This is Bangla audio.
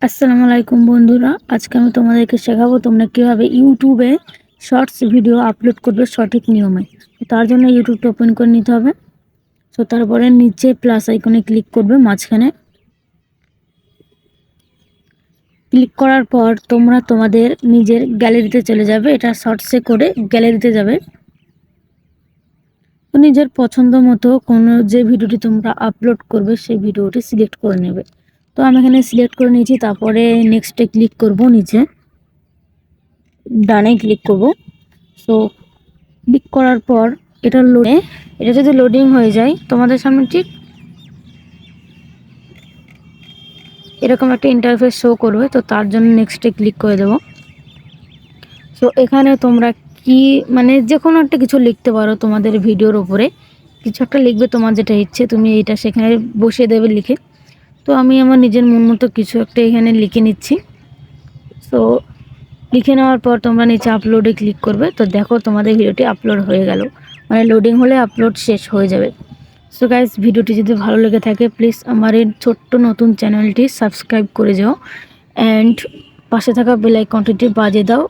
আসসালামু আলাইকুম বন্ধুরা, আজকে আমি তোমাদেরকে শেখাবো তোমরা কিভাবে ইউটিউবে শর্টস ভিডিও আপলোড করবে সঠিক নিয়মে। তো তার জন্য ইউটিউবটা ওপেন করে নিতে হবে। তো তারপরে নিচে প্লাস আইকনে ক্লিক করবে, মাঝখানে ক্লিক করার পর তোমরা তোমাদের নিজের গ্যালারিতে চলে যাবে। এটা শর্টসে করে গ্যালারিতে যাবে। তো নিজের পছন্দ মতো কোনো যে ভিডিওটি তোমরা আপলোড করবে সেই ভিডিওটি সিলেক্ট করে নেবে। তো আমি এখানে সিলেক্ট করে নিয়েছি। তারপরে নেক্সটে ক্লিক করব, নিচে ডানে ক্লিক করব। সো ক্লিক করার পর এটা যদি লোডিং হয়ে যায় তোমাদের সামনে ঠিক এরকম একটা ইন্টারফেস শো করবে। তো তার জন্য নেক্সটে ক্লিক করে দেব। সো এখানে তোমরা কি যে কোনো একটা কিছু লিখতে পারো, তোমাদের ভিডিওর ওপরে কিছু একটা লিখবে, তোমার যেটা ইচ্ছে তুমি এটা সেখানে বসিয়ে দেবে লিখে। তো আমি আমার নিজের মন মতো কিছু একটা এখানে লিখে নিচ্ছি। সো লিখে নেওয়ার পর তোমরা নিচে আপলোডে ক্লিক করবে। তো দেখো তোমাদের ভিডিওটি আপলোড হয়ে গেল, লোডিং হলে আপলোড শেষ হয়ে যাবে। সো গাইস, ভিডিওটি যদি ভালো লেগে থাকে প্লিজ আমার এই ছোট্ট নতুন চ্যানেলটি সাবস্ক্রাইব করে যাও অ্যান্ড পাশে থাকা বেল আইকনটি বাজিয়ে দাও।